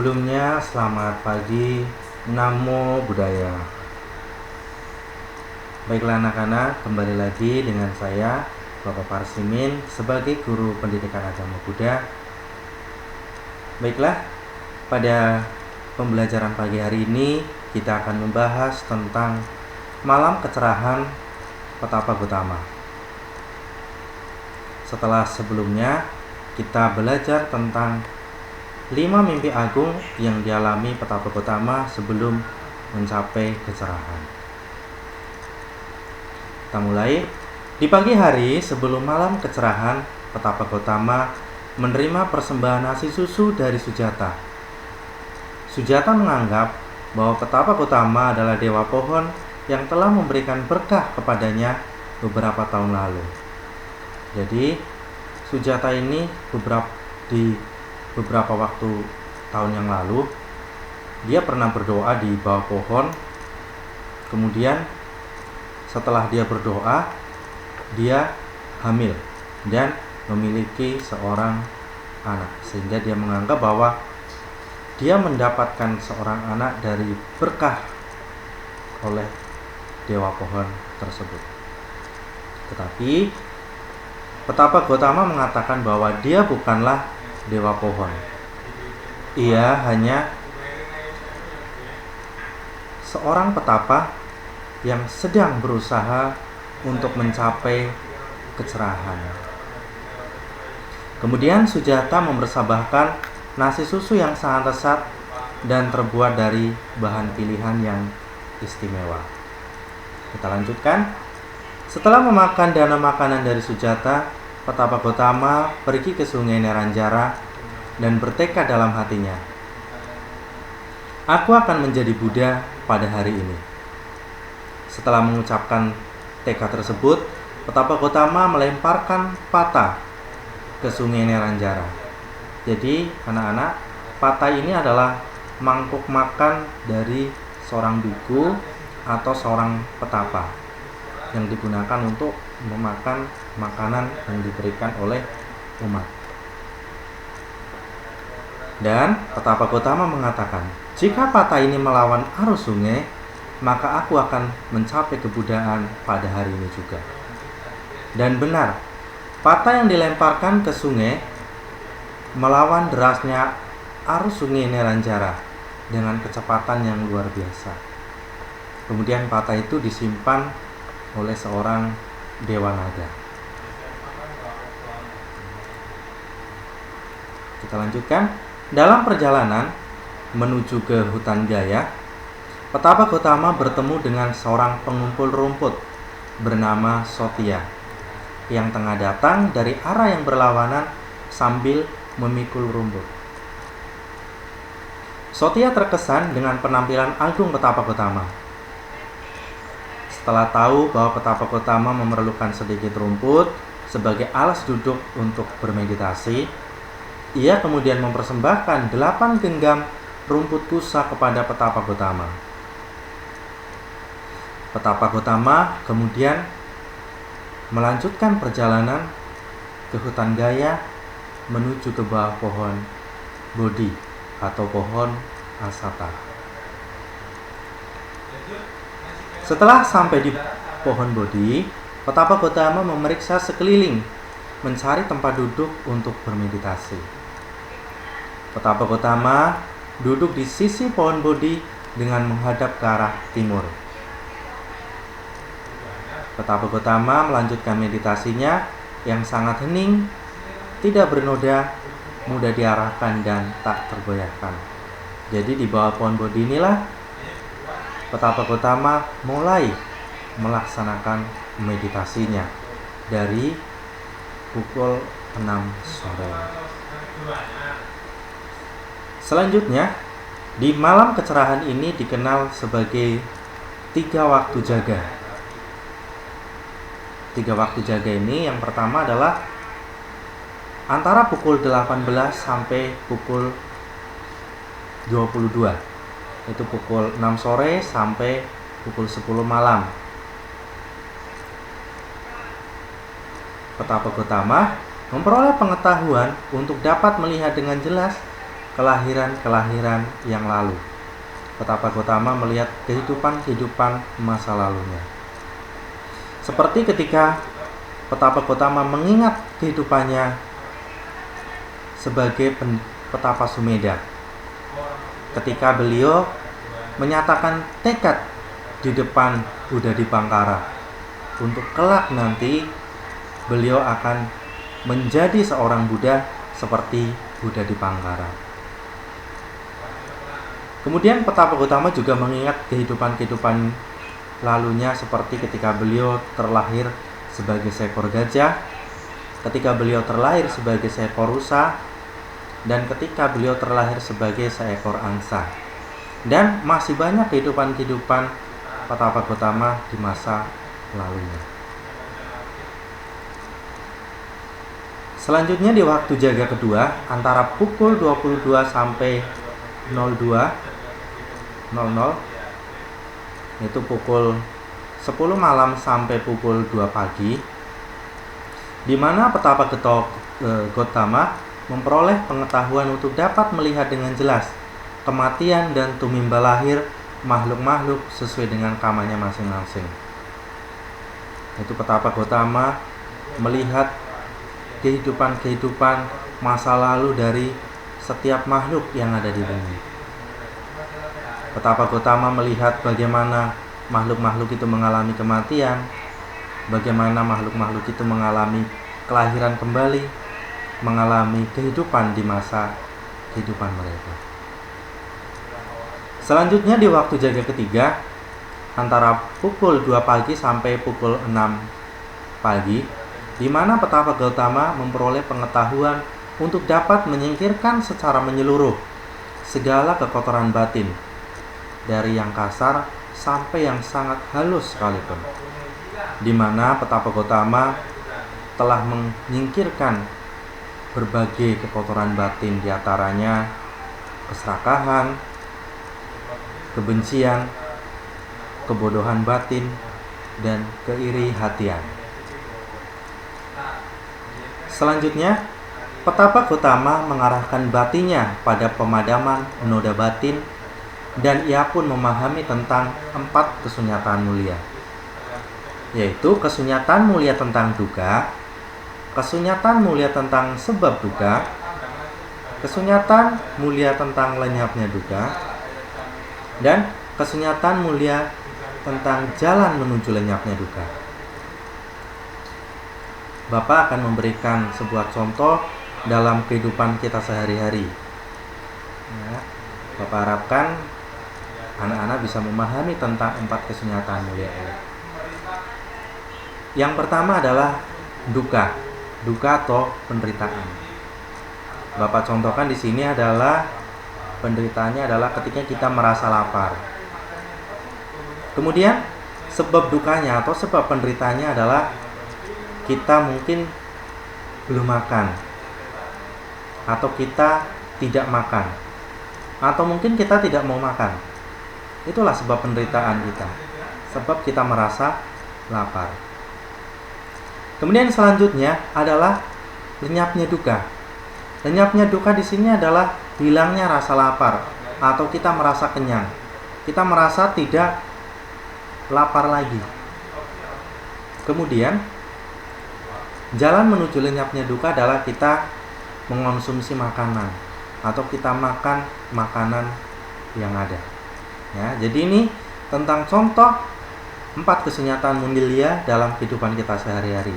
Sebelumnya, selamat pagi, Namo Buddhaya. Baiklah anak-anak, kembali lagi dengan saya, Bapak Parsimin, sebagai guru pendidikan agama Buddha. Baiklah, pada pembelajaran pagi hari ini, kita akan membahas tentang malam kecerahan Petapa Gotama. Setelah sebelumnya, kita belajar tentang 5 mimpi agung yang dialami Petapa Gotama sebelum mencapai kecerahan. Kita mulai. Di pagi hari sebelum malam kecerahan, Petapa Gotama menerima persembahan nasi susu dari Sujata. Sujata menganggap bahwa Petapa Gotama adalah dewa pohon yang telah memberikan berkah kepadanya beberapa tahun lalu. Jadi, Sujata ini beberapa waktu tahun yang lalu dia pernah berdoa di bawah pohon. Kemudian setelah dia berdoa, dia hamil dan memiliki seorang anak, sehingga dia menganggap bahwa dia mendapatkan seorang anak dari berkah oleh dewa pohon tersebut. Tetapi Petapa Gotama mengatakan bahwa dia bukanlah dewa pohon. Ia hanya seorang petapa yang sedang berusaha untuk mencapai kecerahan. Kemudian Sujata mempersembahkan nasi susu yang sangat lezat dan terbuat dari bahan pilihan yang istimewa. Kita lanjutkan. Setelah memakan dana makanan dari Sujata, Petapa Gotama pergi ke sungai Neranjara dan bertekad dalam hatinya, "Aku akan menjadi Buddha pada hari ini." Setelah mengucapkan tekad tersebut, Petapa Gotama melemparkan pata ke sungai Neranjara. Jadi anak-anak, pata ini adalah mangkuk makan dari seorang biku atau seorang petapa yang digunakan untuk memakan makanan yang diberikan oleh umat. Dan Petapa Gotama mengatakan, "Jika pata ini melawan arus sungai, maka aku akan mencapai kebudayaan pada hari ini juga." Dan benar, pata yang dilemparkan ke sungai melawan derasnya arus sungai Neranjara dengan kecepatan yang luar biasa. Kemudian pata itu disimpan oleh seorang dewa naga. Kita lanjutkan. Dalam perjalanan menuju ke hutan Gaya, Petapa Gotama bertemu dengan seorang pengumpul rumput bernama Sotia yang tengah datang dari arah yang berlawanan sambil memikul rumput. Sotia terkesan dengan penampilan agung Petapa Gotama. Setelah tahu bahwa Petapa Gotama memerlukan sedikit rumput sebagai alas duduk untuk bermeditasi, ia kemudian mempersembahkan 8 genggam rumput kusa kepada Petapa Gotama. Petapa Gotama kemudian melanjutkan perjalanan ke hutan Gaya menuju ke bawah pohon Bodhi atau pohon Asata. Setelah sampai di pohon Bodhi, Petapa Gotama memeriksa sekeliling, mencari tempat duduk untuk bermeditasi. Petapa Gotama duduk di sisi pohon Bodhi dengan menghadap ke arah timur. Petapa Gotama melanjutkan meditasinya yang sangat hening, tidak bernoda, mudah diarahkan dan tak tergoyahkan. Jadi di bawah pohon Bodhi inilah Petapa Gotama mulai melaksanakan meditasinya dari pukul 6 sore. Selanjutnya, di malam kecerahan ini dikenal sebagai 3 waktu jaga. 3 waktu jaga ini yang pertama adalah antara pukul 18 sampai pukul 22. Itu pukul 6 sore sampai pukul 10 malam. Petapa Gotama memperoleh pengetahuan untuk dapat melihat dengan jelas kelahiran-kelahiran yang lalu. Betapa Gotama melihat kehidupan masa lalunya. Seperti ketika Petapa Gotama mengingat kehidupannya sebagai petapa Sumedha. Ketika beliau menyatakan tekad di depan Buddha Dipangkara untuk kelak nanti beliau akan menjadi seorang Buddha seperti Buddha Dipangkara. Kemudian Petapa Gotama juga mengingat kehidupan lalunya seperti ketika beliau terlahir sebagai seekor gajah, ketika beliau terlahir sebagai seekor rusa, dan ketika beliau terlahir sebagai seekor angsa. Dan masih banyak kehidupan Petapa Gotama di masa lalunya. Selanjutnya di waktu jaga kedua antara pukul 22 sampai 02.00, yaitu pukul 10 malam sampai pukul 2 pagi, di mana Petapa Gotama memperoleh pengetahuan untuk dapat melihat dengan jelas kematian dan tumimba lahir makhluk-makhluk sesuai dengan kamanya masing-masing. Itu Petapa Gotama melihat kehidupan masa lalu dari setiap makhluk yang ada di bumi. Petapa Gotama melihat bagaimana makhluk-makhluk itu mengalami kematian, bagaimana makhluk-makhluk itu mengalami kelahiran kembali, mengalami kehidupan di masa kehidupan mereka. Selanjutnya di waktu jaga ketiga antara pukul 2 pagi sampai pukul 6 pagi, di mana Petapa Gotama memperoleh pengetahuan untuk dapat menyingkirkan secara menyeluruh segala kekotoran batin, dari yang kasar sampai yang sangat halus sekalipun, di mana Petapa Gotama telah menyingkirkan berbagai kekotoran batin, diantaranya keserakahan, kebencian, kebodohan batin, dan keiri hatian. Selanjutnya, Petapa Gotama mengarahkan batinnya pada pemadaman noda batin, dan ia pun memahami tentang 4 kesunyataan mulia, yaitu kesunyatan mulia tentang duka, kesunyatan mulia tentang sebab duka, kesunyatan mulia tentang lenyapnya duka, dan kesunyatan mulia tentang jalan menuju lenyapnya duka. Bapak akan memberikan sebuah contoh dalam kehidupan kita sehari-hari. Ya, Bapak harapkan anak-anak bisa memahami tentang 4 kesunyataan mulia ini. Yang pertama adalah duka atau penderitaan. Bapak contohkan di sini adalah penderitaannya adalah ketika kita merasa lapar. Kemudian sebab dukanya atau sebab penderitaannya adalah kita mungkin belum makan, atau kita tidak makan, atau mungkin kita tidak mau makan. Itulah sebab penderitaan kita, sebab kita merasa lapar. Kemudian selanjutnya adalah lenyapnya duka. Lenyapnya duka di sini adalah hilangnya rasa lapar, atau kita merasa kenyang. Kita merasa tidak lapar lagi. Kemudian jalan menuju lenyapnya duka adalah kita mengonsumsi makanan, atau kita makan makanan yang ada. Ya, jadi ini tentang contoh 4 kesunyataan mulia dalam kehidupan kita sehari-hari,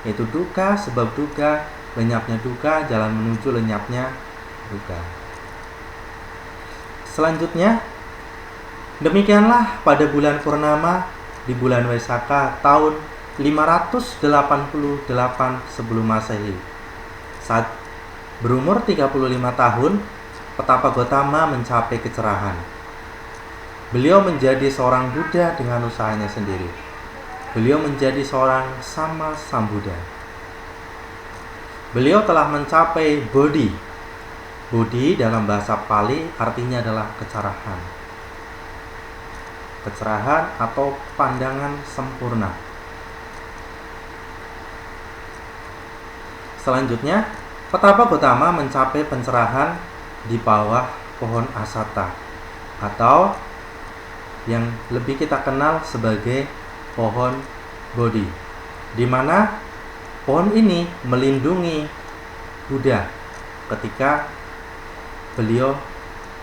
yaitu duka, sebab duka, lenyapnya duka, jalan menuju lenyapnya duka. Selanjutnya, demikianlah pada bulan purnama di bulan Waisakha tahun 588 sebelum Masehi. Saat berumur 35 tahun, Petapa Gotama mencapai kecerahan. Beliau menjadi seorang Buddha dengan usahanya sendiri. Beliau menjadi seorang Sama Sambuddha. Beliau telah mencapai Bodhi. Bodhi dalam bahasa Pali artinya adalah kecerahan. Kecerahan atau pandangan sempurna. Selanjutnya, Petapa Gotama mencapai pencerahan di bawah pohon asata, atau yang lebih kita kenal sebagai pohon Bodhi, di mana pohon ini melindungi Buddha ketika beliau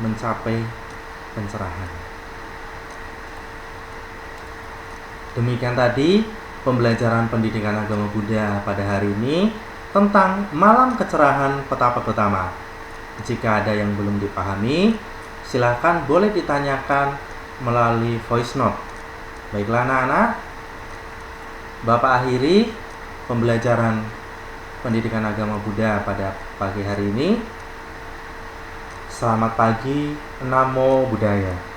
mencapai pencerahan. Demikian tadi pembelajaran pendidikan agama Buddha pada hari ini tentang malam kecerahan Petapa Gotama. Jika ada yang belum dipahami, silahkan boleh ditanyakan melalui voice note. Baiklah anak-anak, Bapak akhiri pembelajaran pendidikan agama Buddha pada pagi hari ini. Selamat pagi, Namo Buddhaya.